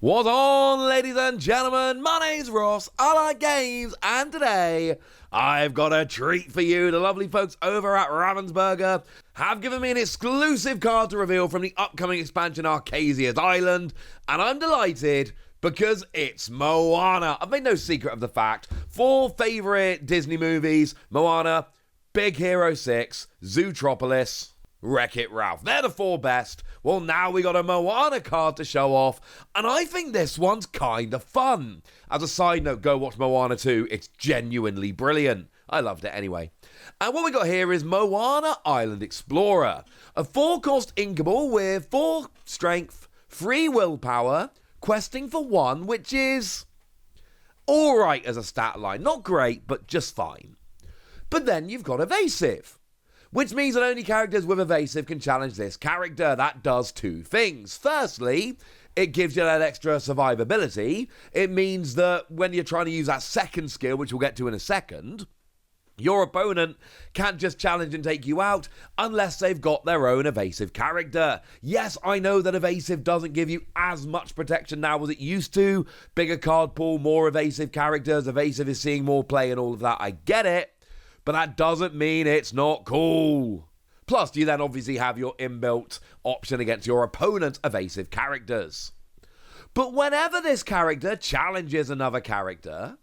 What's on, ladies and gentlemen? My name's Ross, I like games, and today I've got a treat for you. The lovely folks over at Ravensburger have given me an exclusive card to reveal from the upcoming expansion Archazia's Island, and I'm delighted because it's Moana. I've made no secret of the fact. 4 favourite Disney movies: Moana, Big Hero 6, Zootropolis, Wreck-It Ralph. They're the 4 best. Well, now we got a Moana card to show off, and I think this one's kind of fun. As a side note, go watch Moana 2. It's genuinely brilliant. I loved it anyway. And what we got here is Moana Island Explorer, a 4-cost inkable with 4 strength, 3 willpower, questing for 1, which is alright as a stat line. Not great, but just fine. But then you've got evasive, which means that only characters with evasive can challenge this character. That does 2 things. Firstly, it gives you that extra survivability. It means that when you're trying to use that second skill, which we'll get to in a second, your opponent can't just challenge and take you out unless they've got their own evasive character. Yes, I know that evasive doesn't give you as much protection now as it used to. Bigger card pool, more evasive characters. Evasive is seeing more play and all of that. I get it. But that doesn't mean it's not cool. Plus, you then obviously have your inbuilt option against your opponent's evasive characters. But whenever this character challenges another character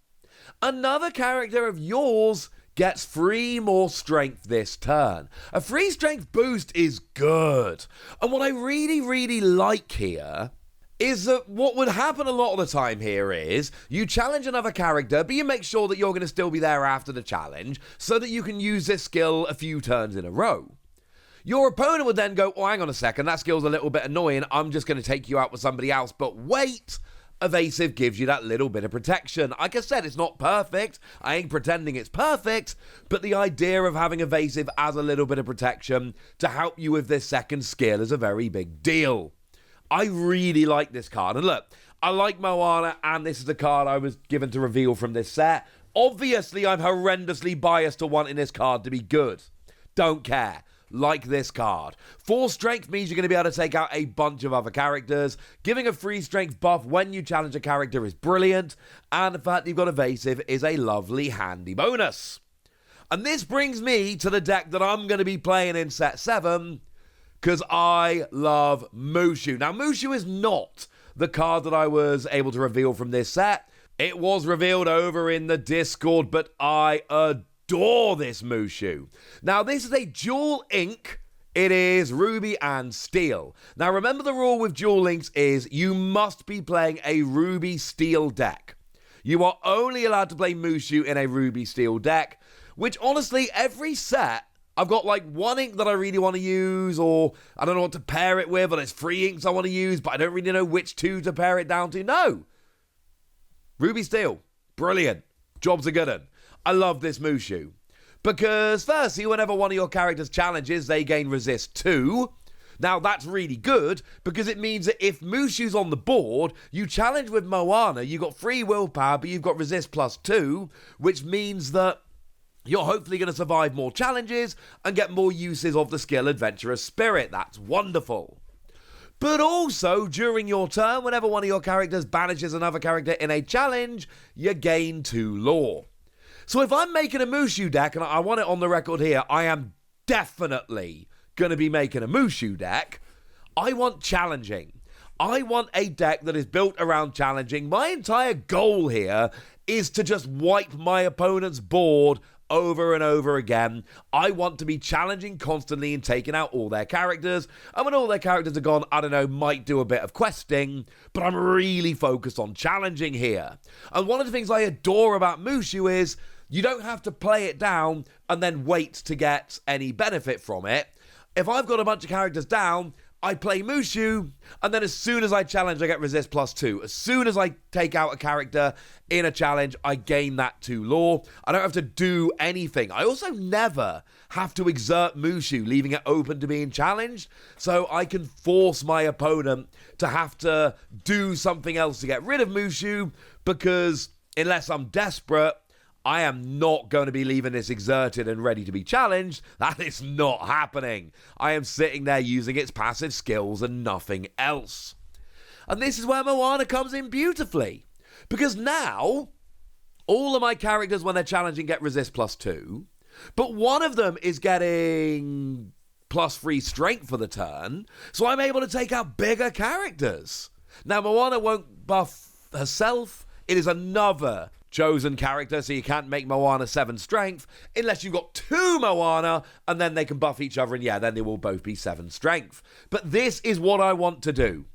of yours gets 3 more strength this turn. A 3 strength boost is good. And what I really like here is that what would happen a lot of the time here is you challenge another character, but you make sure that you're going to still be there after the challenge so that you can use this skill a few turns in a row. Your opponent would then go, oh, hang on a second, that skill's a little bit annoying, I'm just going to take you out with somebody else. But wait, evasive gives you that little bit of protection. Like I said, it's not perfect. I ain't pretending it's perfect, but the idea of having evasive as a little bit of protection to help you with this second skill is a very big deal. I really like this card. And look, I like Moana, and this is the card I was given to reveal from this set. Obviously, I'm horrendously biased to wanting this card to be good. Don't care. Like this card. 4 strength means you're going to be able to take out a bunch of other characters. Giving a 3 strength buff when you challenge a character is brilliant. And the fact that you've got evasive is a lovely handy bonus. And this brings me to the deck that I'm going to be playing in set 7, because I love Mushu. Now, Mushu is not the card that I was able to reveal from this set. It was revealed over in the Discord, but I adore this Mushu. Now, this is a dual ink. It is Ruby and Steel. Now, remember the rule with dual inks is you must be playing a Ruby Steel deck. You are only allowed to play Mushu in a Ruby Steel deck, which honestly, every set, I've got like 1 ink that I really want to use, or I don't know what to pair it with, or there's 3 inks I want to use, but I don't really know which 2 to pair it down to. No. Ruby Steel. Brilliant. Job's a good one. I love this Mushu. Because firstly, whenever one of your characters challenges, they gain resist 2. Now, that's really good, because it means that if Mushu's on the board, you challenge with Moana, you've got 3 willpower, but you've got resist plus 2, which means that you're hopefully going to survive more challenges and get more uses of the skill Adventurous Spirit. That's wonderful. But also, during your turn, whenever one of your characters banishes another character in a challenge, you gain 2 lore. So if I'm making a Mushu deck, and I want it on the record here, I am definitely going to be making a Mushu deck. I want challenging. I want a deck that is built around challenging. My entire goal here is to just wipe my opponent's board over and over again. I want to be challenging constantly and taking out all their characters. And when all their characters are gone, I don't know, might do a bit of questing, but I'm really focused on challenging here. And one of the things I adore about Mushu is you don't have to play it down and then wait to get any benefit from it. If I've got a bunch of characters down, I play Mushu, and then as soon as I challenge, I get resist plus 2. As soon as I take out a character in a challenge, I gain that 2 lore. I don't have to do anything. I also never have to exert Mushu, leaving it open to being challenged, so I can force my opponent to have to do something else to get rid of Mushu, because unless I'm desperate, I am not going to be leaving this exerted and ready to be challenged. That is not happening. I am sitting there using its passive skills and nothing else. And this is where Moana comes in beautifully. Because now, all of my characters, when they're challenging, get resist +2. But one of them is getting +3 strength for the turn. So I'm able to take out bigger characters. Now, Moana won't buff herself. It is another chosen character, so you can't make Moana 7 strength unless you've got 2 Moana, and then they can buff each other, and yeah, then they will both be 7 strength. But this is what I want to do.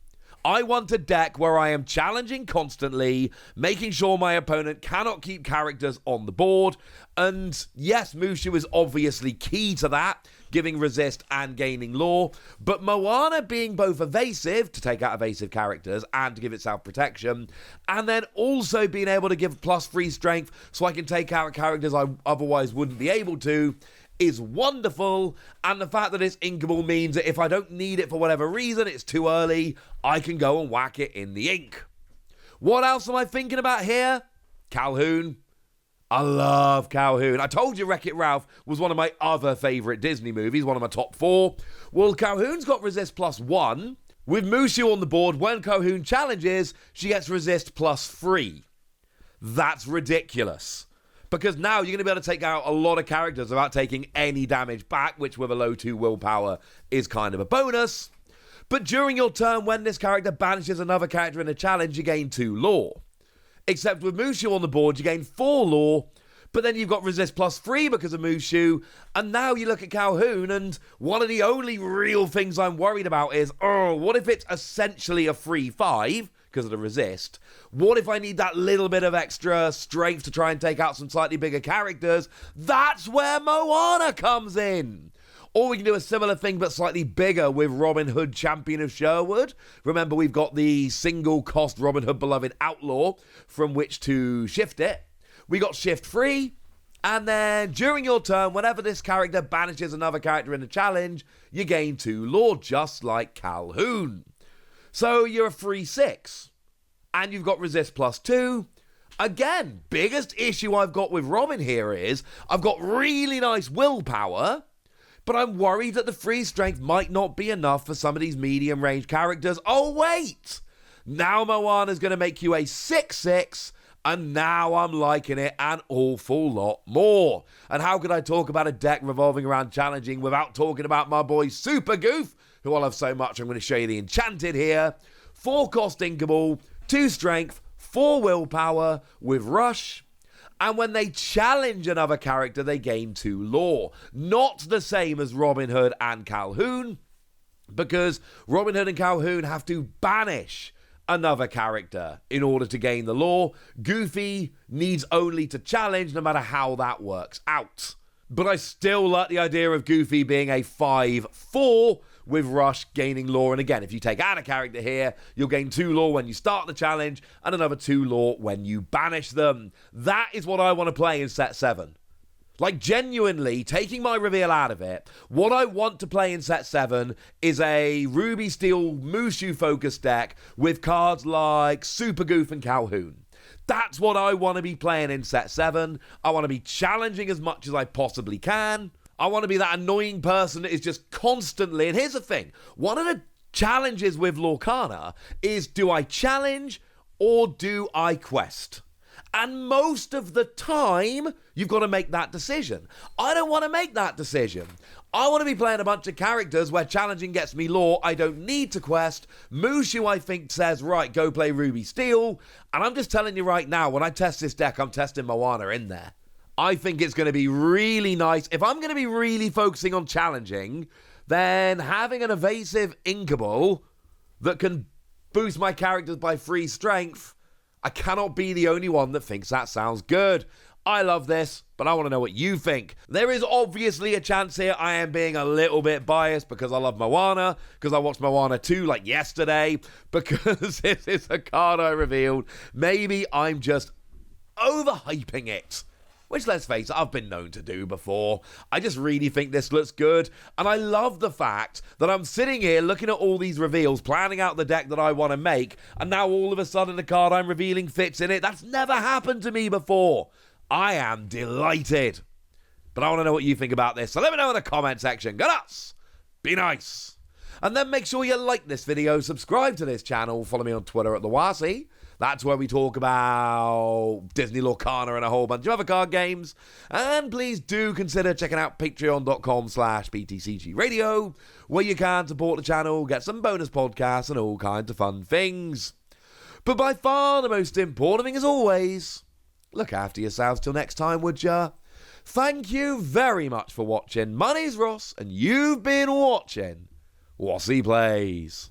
I want a deck where I am challenging constantly, making sure my opponent cannot keep characters on the board. And yes, Mushu is obviously key to that, giving resist and gaining lore. But Moana being both evasive, to take out evasive characters, and to give itself protection, and then also being able to give +3 strength so I can take out characters I otherwise wouldn't be able to, is wonderful. And the fact that it's inkable means that if I don't need it for whatever reason, it's too early, I can go and whack it in the ink. What else am I thinking about here? Calhoun. I love Calhoun. I told you Wreck-It Ralph was one of my other favourite Disney movies, one of my top 4. Well, Calhoun's got resist +1. With Mushu on the board, when Calhoun challenges, she gets resist +3. That's ridiculous. Because now you're going to be able to take out a lot of characters without taking any damage back, which with a low 2 willpower is kind of a bonus. But during your turn, when this character banishes another character in a challenge, you gain 2 lore. Except with Mushu on the board, you gain 4 lore, but then you've got resist +3 because of Mushu, and now you look at Calhoun, and one of the only real things I'm worried about is, what if it's essentially a free 5? Because of the resist. What if I need that little bit of extra strength to try and take out some slightly bigger characters? That's where Moana comes in. Or we can do a similar thing but slightly bigger with Robin Hood, Champion of Sherwood. Remember, we've got the single cost Robin Hood Beloved Outlaw from which to shift it. We got shift free. And then during your turn, whenever this character banishes another character in a challenge, you gain 2 lore, just like Calhoun. So you're a free 6, and you've got resist +2. Again, biggest issue I've got with Robin here is I've got really nice willpower, but I'm worried that the free strength might not be enough for some of these medium range characters. Oh wait, now Moana's going to make you a 6/6, and now I'm liking it an awful lot more. And how could I talk about a deck revolving around challenging without talking about my boy Super Goof, who I love so much? I'm going to show you the Enchanted here. 4 cost inkable, 2 strength, 4 willpower with rush. And when they challenge another character, they gain 2 lore. Not the same as Robin Hood and Calhoun, because Robin Hood and Calhoun have to banish another character in order to gain the lore. Goofy needs only to challenge, no matter how that works out. But I still like the idea of Goofy being a 5/4 with rush gaining lore. And again, if you take out a character here, you'll gain 2 lore when you start the challenge and another 2 lore when you banish them. That is what I want to play in set 7. Like, genuinely, taking my reveal out of it, what I want to play in set 7 is a Ruby Steel Mushu focus deck with cards like Super Goof and Calhoun. That's what I want to be playing in set 7. I want to be challenging as much as I possibly can. I want to be that annoying person that is just constantly... And here's the thing. One of the challenges with Lorcana is, do I challenge or do I quest? And most of the time, you've got to make that decision. I don't want to make that decision. I want to be playing a bunch of characters where challenging gets me lore. I don't need to quest. Mushu, I think, says, right, go play Ruby Steel. And I'm just telling you right now, when I test this deck, I'm testing Moana in there. I think it's going to be really nice. If I'm going to be really focusing on challenging, then having an evasive inkable that can boost my characters by 3 strength, I cannot be the only one that thinks that sounds good. I love this, but I want to know what you think. There is obviously a chance here I am being a little bit biased because I love Moana, because I watched Moana 2 like yesterday, because this is a card I revealed. Maybe I'm just overhyping it. Which, let's face it, I've been known to do before. I just really think this looks good. And I love the fact that I'm sitting here looking at all these reveals, planning out the deck that I want to make, and now all of a sudden the card I'm revealing fits in it. That's never happened to me before. I am delighted. But I want to know what you think about this. So let me know in the comment section. Go nuts! Be nice! And then make sure you like this video, subscribe to this channel, follow me on Twitter at the Wasi. That's where we talk about Disney Lorcana and a whole bunch of other card games. And please do consider checking out patreon.com/BTCG Radio, where you can support the channel, get some bonus podcasts and all kinds of fun things. But by far the most important thing, as always, look after yourselves till next time, would ya? Thank you very much for watching. My name's Ross, and you've been watching Wasi Plays.